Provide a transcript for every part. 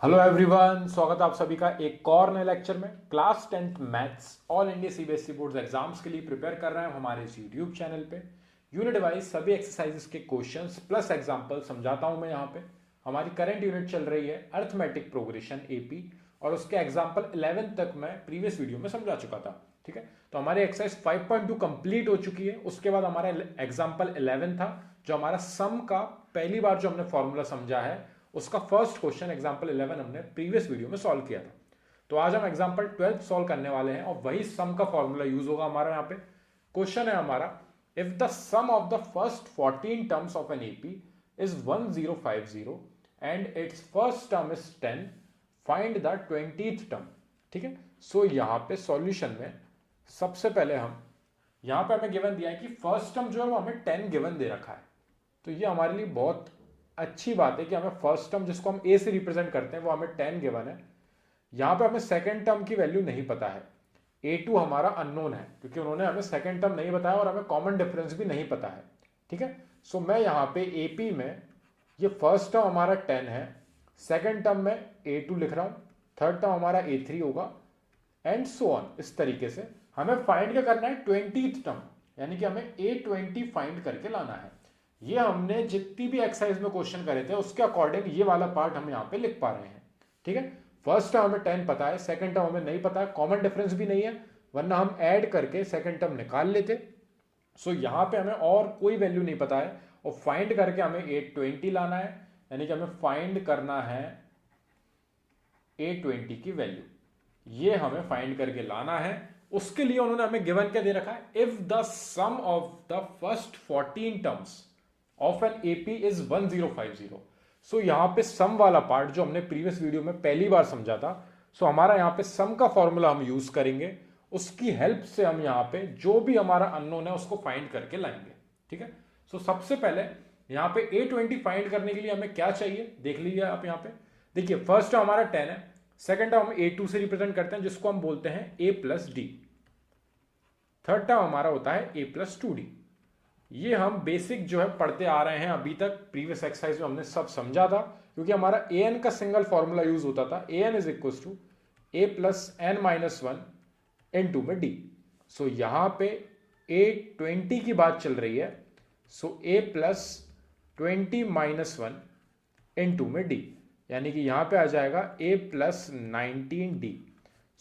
Hello everyone, स्वागत है आप सभी का एक और नए लेक्चर में। Class 10th maths all India CBSE board exams के लिए प्रिपेयर कर रहे हैं हमारे इस यूट्यूब चैनल पे। यूनिट वाइज सभी एक्सरसाइजेस के क्वेश्चंस प्लस एग्जांपल समझाता हूं मैं यहाँ पे। हमारी करंट यूनिट चल रही है अर्थमेटिक प्रोग्रेशन एपी, और उसके एग्जाम्पल 11 तक मैं प्रीवियस वीडियो में समझा चुका था। ठीक है, तो हमारी एक्सरसाइज 5.2 कंप्लीट हो चुकी है। उसके बाद हमारा एग्जाम्पल 11 था, जो हमारा सम का पहली बार जो हमने फॉर्मूला समझा है उसका फर्स्ट क्वेश्चन एग्जांपल 11 हमने प्रीवियस वीडियो में सॉल्व किया था। तो आज हम एग्जांपल 12 सॉल्व करने वाले हैं और वही सम का फॉर्मूला यूज होगा हमारा। यहाँ पे क्वेश्चन है हमारा, if the sum of the first 14 terms of an AP is 1050 and it's first term is 10, find the 20th term. ठीक है, सो यहाँ पे सॉल्यूशन में सबसे पहले हम यहाँ पे हमें गिवन दिया है कि फर्स्ट टर्म जो है वो हमें 10 गिवन दे रखा है। तो ये हमारे लिए बहुत अच्छी बात है कि हमें फर्स्ट टर्म जिसको हम ए से रिप्रेजेंट करते हैं वो हमें 10 गिवन है। यहां पे हमें सेकंड टर्म की वैल्यू नहीं पता है, a2 हमारा अननोन है क्योंकि उन्होंने हमें सेकंड टर्म नहीं बताया और हमें कॉमन डिफरेंस भी नहीं पता है। ठीक है, सो मैं यहां पे एपी में ये फर्स्ट टर्म हमारा 10 है, सेकंड टर्म में a2 लिख रहा हूं, थर्ड टर्म हमारा a3 होगा एंड सो ऑन। इस तरीके से हमें फाइंड क्या करना है, 20th टर्म, यानी कि हमें a20 फाइंड करके लाना है। ये हमने जितनी भी एक्सरसाइज में क्वेश्चन करे थे उसके अकॉर्डिंग ये वाला पार्ट हम यहाँ पे लिख पा रहे हैं। ठीक है, फर्स्ट टर्म हमें 10 पता है, सेकंड टर्म हमें नहीं पता है, कॉमन डिफरेंस भी नहीं है, वरना हम ऐड करके सेकंड टर्म निकाल लेते। सो यहाँ पे हमें और कोई वैल्यू नहीं पता है और फाइंड करके हमें 820 लाना है, यानी कि हमें फाइंड करना है 820 की वैल्यू, ये हमें फाइंड करके लाना है। उसके लिए उन्होंने हमें गिवन क्या दे रखा है, if the sum of the first 14 terms of an AP is 1050। So यहां पे सम वाला पार्ट जो हमने प्रीवियस वीडियो में पहली बार समझा था, सो हमारा यहां पे सम का फॉर्मूला हम यूज करेंगे, उसकी हेल्प से हम यहां पे जो भी हमारा अननोन है उसको फाइंड करके लाएंगे। ठीक है, सो सबसे पहले यहां पे a20 फाइंड करने के लिए हमें क्या चाहिए देख लीजिए आप। यहां पे देखिए, फर्स्ट टर्म हमारा 10 है, सेकंड टर्म हम a2 से रिप्रेजेंट करते हैं जिसको हम बोलते हैं a plus D, third term हमारा होता है a प्लस 2d। ये हम बेसिक जो है पढ़ते आ रहे हैं अभी तक, प्रीवियस एक्सरसाइज में हमने सब समझा था, क्योंकि हमारा ए एन का सिंगल फॉर्मूला यूज होता था, A N is equal to A plus N minus one into में डी। सो यहां पे a20 की बात चल रही है, so A plus 20 minus one into में डी, यानी कि यहां पे आ जाएगा a प्लस 19d।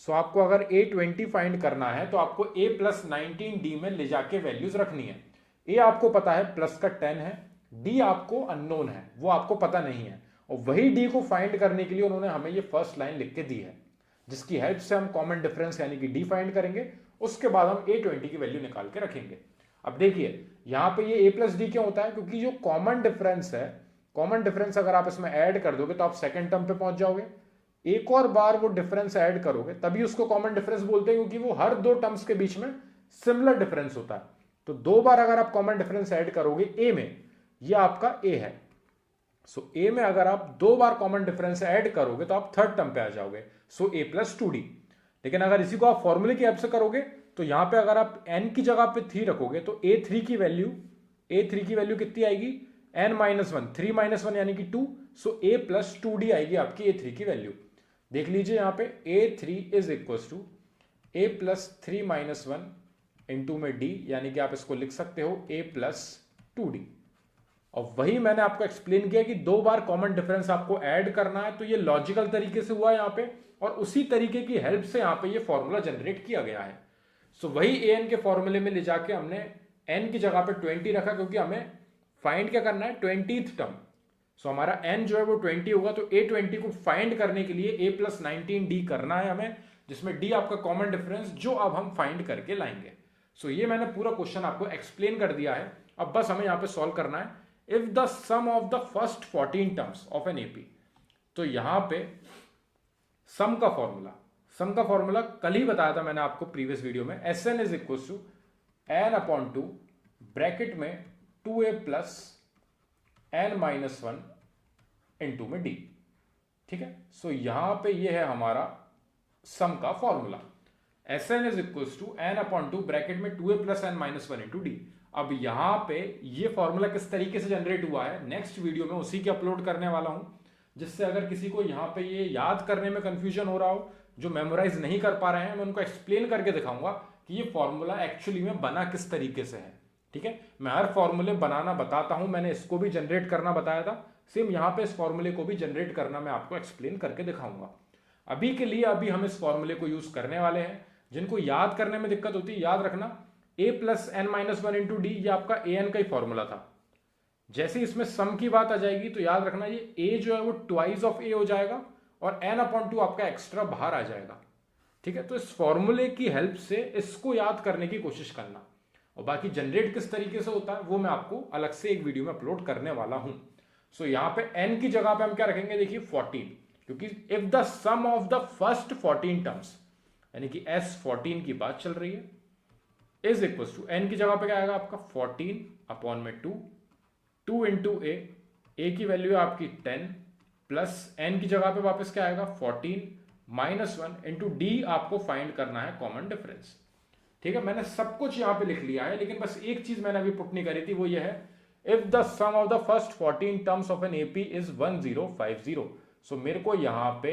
सो आपको अगर a20 फाइंड करना है तो आपको a प्लस 19d में ले जाके वैल्यूज रखनी है। ए आपको पता है प्लस का 10 है, डी आपको अननोन है, वो आपको पता नहीं है, और वही डी को फाइंड करने के लिए उन्होंने हमें ये फर्स्ट लाइन लिख के दी है, जिसकी हेल्प से हम कॉमन डिफरेंस यानी कि डी फाइंड करेंगे। उसके बाद हम a20 की वैल्यू निकाल के रखेंगे। अब देखिए यहां पे ये a प्लस डी क्यों होता है, क्योंकि जो कॉमन डिफरेंस है, कॉमन डिफरेंस अगर आप इसमें ऐड कर दोगे तो आप सेकंड टर्म पे पहुंच जाओगे। एक और बार वो डिफरेंस ऐड करोगे तभी उसको कॉमन डिफरेंस बोलते हैं, क्योंकि वो हर दो टर्म्स के बीच में सिमिलर डिफरेंस होता है। तो दो बार अगर आप कॉमन डिफरेंस ऐड करोगे ए में, ये आपका ए है, सो ए में अगर आप दो बार कॉमन डिफरेंस ऐड करोगे तो आप थर्ड टर्म पे आ जाओगे, सो ए प्लस 2d। लेकिन अगर इसी को आप फॉर्मूले की हेल्प से करोगे तो यहां पे अगर आप n की जगह पे 3 रखोगे तो a3 की वैल्यू कितनी आएगी, n minus one, 3 minus one यानी कि 2, सो a प्लस 2d आएगी आपकी a3 की वैल्यू। देख लीजिए यहां पे a3 is equal to a plus 3 minus one into में डी, यानी कि आप इसको लिख सकते हो a प्लस 2d। और वही मैंने आपको एक्सप्लेन किया कि दो बार कॉमन डिफरेंस आपको ऐड करना है, तो ये लॉजिकल तरीके से हुआ यहां पे, और उसी तरीके की हेल्प से यहां पे ये फॉर्मूला जनरेट किया गया है। सो वही ए एन के फॉर्मूले में ले जाके हमने एन की जगह पे 20 रखा, क्योंकि हमें फाइंड क्या करना है, 20th टर्म। सो हमारा एन जो है वो 20 होगा, तो a20 को फाइंड करने के लिए a प्लस 19d करना है हमें, जिसमें d आपका कॉमन डिफरेंस जो अब हम फाइंड करके लाएंगे। सो ये मैंने पूरा क्वेश्चन आपको एक्सप्लेन कर दिया है, अब बस हमें यहां पे सॉल्व करना है। If the sum of the first 14 terms of an AP, तो यहां पे सम का फॉर्मूला कल ही बताया था मैंने आपको प्रीवियस वीडियो में, S n is equal to n upon two bracket में 2a plus N minus one into में डी। ठीक है, सो यहां पे ये है हमारा सम का formula, S n is equal to n upon two bracket में 2a plus N minus one into d. अब यहां पे ये फॉर्मूला किस तरीके से जनरेट हुआ है, नेक्स्ट वीडियो में उसी की अपलोड करने वाला हूं। जिससे अगर किसी को यहाँ पे ये याद करने में कंफ्यूजन हो रहा हो, जो मेमोराइज नहीं कर पा रहे हैं, मैं उनको एक्सप्लेन करके दिखाऊंगा कि ये फॉर्मूला एक्चुअली में बना किस तरीके से है। ठीक है, मैं हर फॉर्मूले बनाना बताता हूं, मैंने इसको भी जनरेट करना बताया था, सेम यहाँ पे इस फॉर्मूले को भी जनरेट करना मैं आपको एक्सप्लेन करके दिखाऊंगा। अभी के लिए अभी हम इस फॉर्मूले को यूज करने वाले हैं। जिनको याद करने में दिक्कत होती है, याद रखना a plus N minus one into d, ये आपका ए एन का ही फॉर्मूला था। जैसे इसमें सम की बात आ जाएगी तो याद रखना ये a जो है वो ट्वाइस ऑफ a हो जाएगा और n अपॉन टू आपका एक्स्ट्रा बाहर आ जाएगा। ठीक है, तो इस फॉर्मूले की हेल्प से इसको याद करने की कोशिश करना, और बाकी जनरेट किस तरीके से होता है वो मैं आपको अलग से एक वीडियो में अपलोड करने वाला हूं। सो यहां पे n की जगह पे हम क्या रखेंगे, देखिए 14, क्योंकि if the sum of the first 14 terms, यानी कि S14 की बात चल रही है, इज इक्वल टू n की जगह पे क्या आएगा आपका 14 अपॉन में 2 इंटू ए की वैल्यू है आपकी 10 प्लस n की जगह पे वापस क्या आएगा 14 माइनस 1 इंटू डी आपको फाइंड करना है कॉमन डिफरेंस। ठीक है, मैंने सब कुछ यहां पे लिख लिया है, लेकिन बस एक चीज मैंने अभी पुट नहीं करी थी, वो ये है if the sum of the first 14 terms of an AP is 1050। So मेरे को यहां पे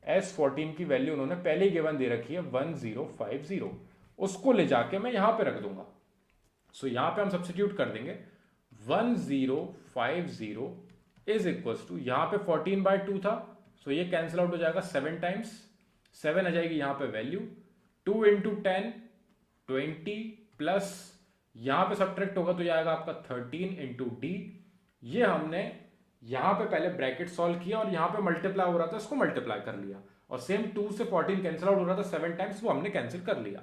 S14 की वैल्यू उन्होंने पहले ही गिवन दे रखी है 1050, उसको ले जाके मैं यहां पे रख दूंगा। सो यहां पे हम सब्स्टिट्यूट कर देंगे 1050 इज इक्वल टू, यहां पे 14/2 था, सो ये कैंसिल आउट हो जाएगा 7 टाइम्स, 7 आ जाएगी यहां पे वैल्यू, 2 इंटू 10 20 प्लस यहां पे सब्ट्रैक्ट होगा तो जाएगा आपका 13 इंटू डी। ये हमने यहां पे पहले ब्रैकेट सॉल्व किया और यहां पे मल्टीप्लाई हो रहा था, इसको मल्टीप्लाई कर लिया, और सेम 2 से 14 कैंसिल आउट हो रहा था 7 टाइम्स, वो हमने कैंसिल कर लिया।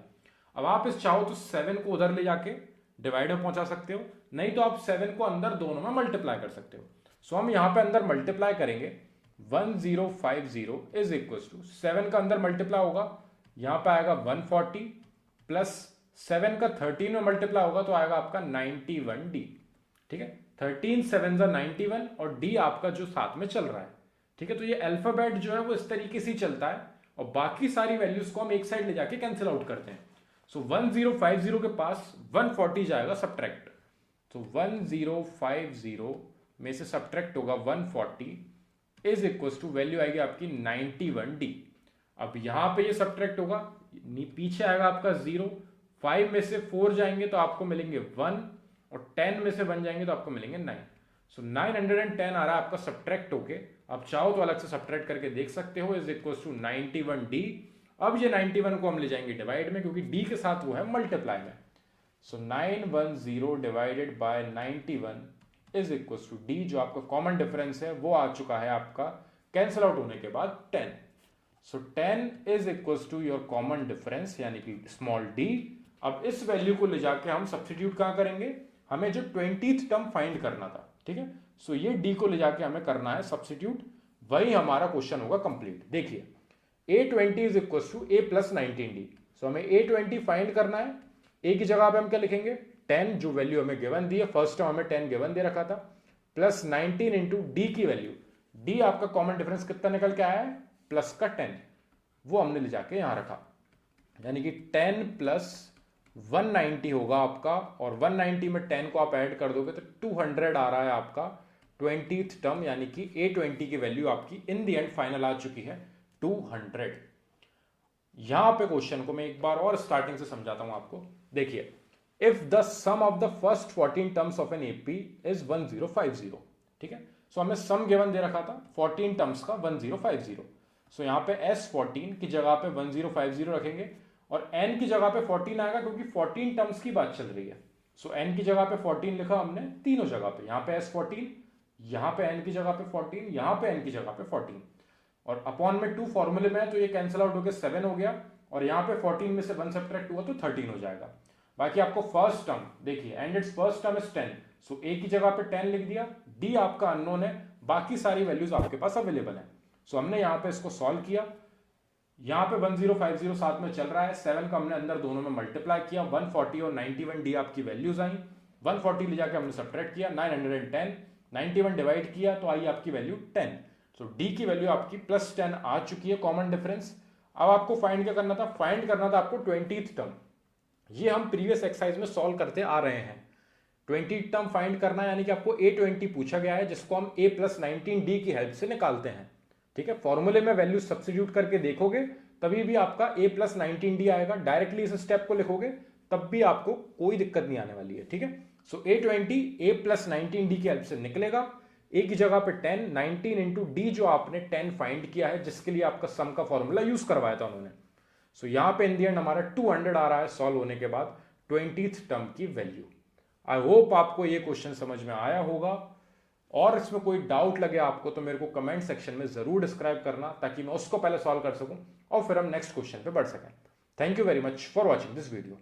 अब आप इस चाहो तो 7 को उधर ले जाके डिवाइड में पहुंचा सकते हो, नहीं तो आप 7 को अंदर दोनों में मल्टीप्लाई कर सकते हो। सो हम यहां पे अंदर मल्टीप्लाई करेंगे 1050 इज इक्वल टू 7 का अंदर मल्टीप्लाई होगा, यहां पे आएगा 140 प्लस 7 का 13 में मल्टीप्लाई होगा तो आएगा आपका 91D। ठीक है, 13 7 91 और D आपका जो साथ में चल रहा है। ठीक है, तो ये अल्फाबेट जो है वो इस तरीके से चलता है, और बाकी सारी वैल्यूज को हम एक साइड ले जाके कैंसिल आउट करते हैं। सो 1050 के पास 140 जाएगा सब्ट्रैक्ट, तो 1050 में से सब्ट्रैक्ट होगा 140 इज इक्वल टू वैल्यू आएगी आपकी 91D। अब यहां पे ये सब्ट्रैक्ट होगा, पीछे आएगा आपका 0, 5 में से 4 जाएंगे तो आपको मिलेंगे 1, और 10 में से 1 जाएंगे तो आपको मिलेंगे 9। सो 910 आ रहा है आपका सब्ट्रैक्ट होके, अब चाहो तो अलग से सब्ट्रैक्ट करके देख सकते हो, इज इक्वल टू 91D। अब ये 91 को हम ले जाएंगे डिवाइड में, क्योंकि D के साथ वो है मल्टीप्लाई में। So 910 divided by 91 is equal to D, जो आपका कॉमन डिफरेंस है वो आ चुका है आपका कैंसिल आउट होने के बाद 10। So 10 is equal to your common difference, यानी कि स्मॉल d। अब इस वैल्यू को ले जाके हम सब्स्टिट्यूट कहां करेंगे, हमें जो 20th टर्म फाइंड करना था। ठीक है, सो ये d को ले जाके हमें करना है सब्स्टिट्यूट, वही हमारा क्वेश्चन होगा कंप्लीट। देखिए A20 is equal to A प्लस 19D। सो हमें A20 फाइंड करना है, A की जगह पे हम क्या लिखेंगे 10, जो वैल्यू हमें गिवन दी है, फर्स्ट टर्म हमें 10 गिवन दे रखा था, प्लस 19 इंटू डी की वैल्यू, D आपका कॉमन डिफरेंस कितना निकल के आया है प्लस का 10, वो हमने ले जाके यहां रखा, यानी कि 10 प्लस 190 होगा आपका, और 190 में 10 को आप ऐड कर दोगे तो 200 आ रहा है आपका 20th टर्म, यानी कि A20 की वैल्यू आपकी इन द एंड फाइनल आ चुकी है 200। यहां पे क्वेश्चन को मैं एक बार और स्टार्टिंग से समझाता हूं आपको। देखिए if the sum of the first 14 terms of an AP is 1050। ठीक है, सो हमें सम गिवन दे रखा था 14 टर्म्स का 1050। सो यहां पे S14 की जगह पे 1050 रखेंगे, और n की जगह पे 14 आएगा, क्योंकि 14 टर्म्स की बात चल रही है। सो n की जगह पे 14 लिखा हमने तीनों जगह पे, यहां पे S14, यहां पे n की जगह पे 14, यहां पे n की जगह पे 14, और अपॉन में 2 फॉर्मूले में है तो ये कैंसिल आउट होकर 7 हो गया, और यहां पे 14 में से 1 सब्ट्रैक्ट हुआ तो 13 हो जाएगा। बाकी आपको फर्स्ट टर्म देखिए, and it's first term is 10, so a की जगह पे 10 लिख दिया, d आपका अननोन है, बाकी सारी वैल्यूज आपके पास अवेलेबल है। सो हमने यहां पे इसको सॉल्व किया, यहां पे 1050 साथ में चल रहा है, 7 का हमने अंदर दोनों में मल्टीप्लाई किया, 140 और 91 डी आपकी वैल्यूज आई, 140 ले जाके हमने सब्ट्रैक्ट किया, 910 91 डिवाइड किया तो आई आपकी वैल्यू 10। सो डी की वैल्यू आपकी प्लस 10 आ चुकी है कॉमन डिफरेंस। अब आपको फाइंड क्या करना था, फाइंड करना था आपको 20th टर्म। ये हम प्रीवियस एक्सरसाइज में सॉल्व करते आ रहे हैं, 20 टर्म फाइंड करना है, यानी कि आपको A20 पूछा गया है, जिसको हम A+19D की हेल्प से निकालते हैं। ठीक है, फॉर्मूले में वैल्यू सब्स्टिट्यूट करके देखोगे तभी भी आपका A+19D आएगा। डायरेक्टली इस स्टेप को लिखोगे तब भी आपको कोई दिक्कत नहीं आने वाली है। ठीक है, सो A20 A+19D की हेल्प से निकलेगा। ए की जगह पे 10, 19 इंटू डी जो आपने 10 फाइंड किया है, जिसके लिए आपका सम का फॉर्मूला यूज करवाया था उन्होंने। सो यहां पे इन दी एंड हमारा 200 आ रहा है सॉल्व होने के बाद 20th टर्म की वैल्यू। आई होप आपको ये क्वेश्चन समझ में आया होगा, और इसमें कोई डाउट लगे आपको तो मेरे को कमेंट सेक्शन में जरूर डिस्क्राइब करना, ताकि मैं उसको पहले सॉल्व कर सकूं और फिर हम नेक्स्ट क्वेश्चन पे बढ़ सकें। Thank you very much for watching this video.